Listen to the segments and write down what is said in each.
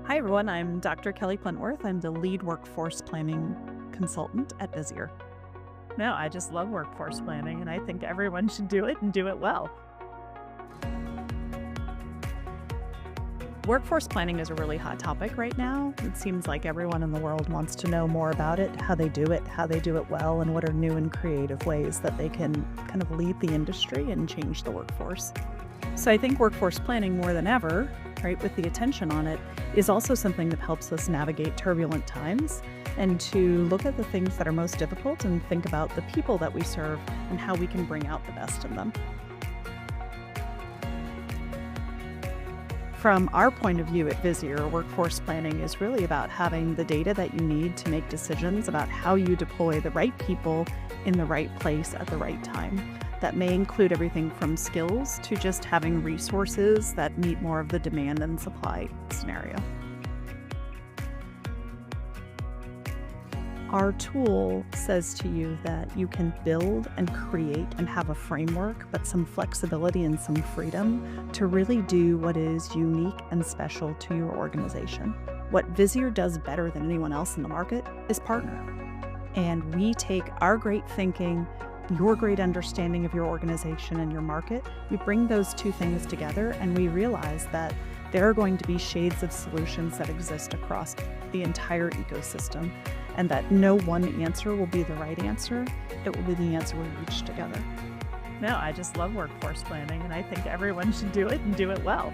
Hi, everyone. I'm Dr. Kelli Klindtworth. I'm the lead workforce planning consultant at Visier. No, I just love workforce planning, and I think everyone should do it and do it well. Workforce planning is a really hot topic right now. It seems like everyone in the world wants to know more about it, how they do it well, and what are new and creative ways that they can kind of lead the industry and change the workforce. So I think workforce planning more than ever, right, with the attention on it, is also something that helps us navigate turbulent times and to look at the things that are most difficult and think about the people that we serve and how we can bring out the best in them. From our point of view at Visier, workforce planning is really about having the data that you need to make decisions about how you deploy the right people in the right place at the right time. That may include everything from skills to just having resources that meet more of the demand and supply scenario. Our tool says to you that you can build and create and have a framework, but some flexibility and some freedom to really do what is unique and special to your organization. What Visier does better than anyone else in the market is partner. And we take our great thinking, your great understanding of your organization and your market, we bring those two things together and we realize that there are going to be shades of solutions that exist across the entire ecosystem, and that no one answer will be the right answer. It will be the answer we reach together. No, I just love workforce planning, and I think everyone should do it and do it well.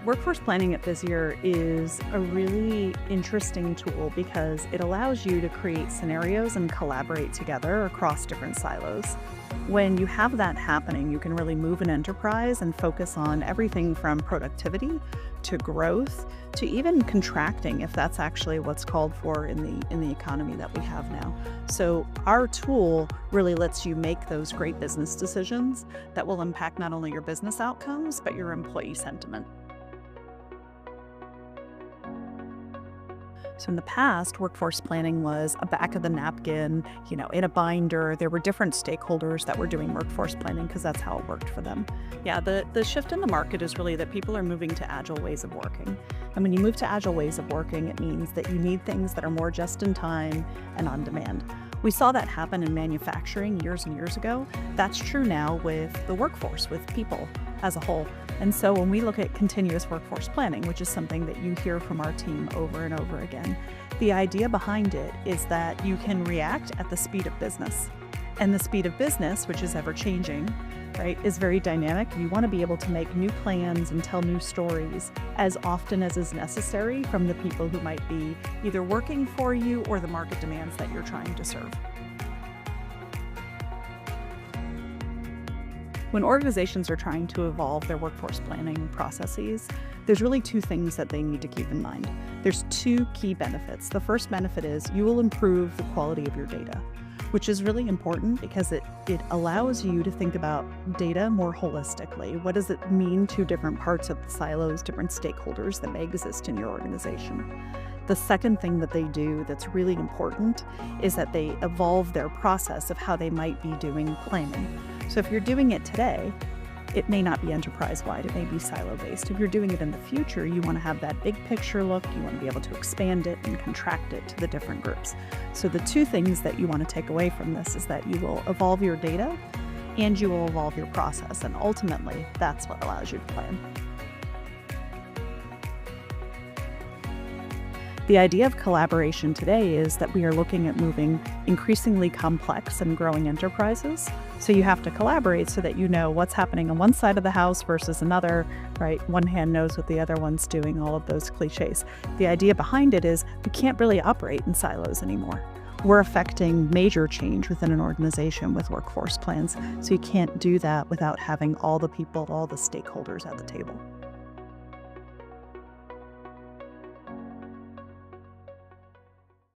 Workforce planning at Visier is a really interesting tool because it allows you to create scenarios and collaborate together across different silos. When you have that happening, you can really move an enterprise and focus on everything from productivity to growth to even contracting, if that's actually what's called for in the economy that we have now. So our tool really lets you make those great business decisions that will impact not only your business outcomes, but your employee sentiment. So in the past, workforce planning was a back of the napkin, in a binder. There were different stakeholders that were doing workforce planning because that's how it worked for them. Yeah, the shift in the market is really that people are moving to agile ways of working. And when you move to agile ways of working, it means that you need things that are more just in time and on demand. We saw that happen in manufacturing years and years ago. That's true now with the workforce, with people as a whole. And so when we look at continuous workforce planning, which is something that you hear from our team over and over again, the idea behind it is that you can react at the speed of business. And the speed of business, which is ever changing, right, is very dynamic. You want to be able to make new plans and tell new stories as often as is necessary from the people who might be either working for you or the market demands that you're trying to serve. When organizations are trying to evolve their workforce planning processes, there's really two things that they need to keep in mind. There's two key benefits. The first benefit is you will improve the quality of your data, which is really important because it allows you to think about data more holistically. What does it mean to different parts of the silos, different stakeholders that may exist in your organization? The second thing that they do that's really important is that they evolve their process of how they might be doing planning. So if you're doing it today, it may not be enterprise-wide, it may be silo-based. If you're doing it in the future, you want to have that big picture look, you want to be able to expand it and contract it to the different groups. So the two things that you want to take away from this is that you will evolve your data and you will evolve your process, and ultimately, that's what allows you to plan. The idea of collaboration today is that we are looking at moving increasingly complex and growing enterprises. So you have to collaborate so that you know what's happening on one side of the house versus another, right? One hand knows what the other one's doing, all of those cliches. The idea behind it is we can't really operate in silos anymore. We're affecting major change within an organization with workforce plans. So you can't do that without having all the people, all the stakeholders at the table.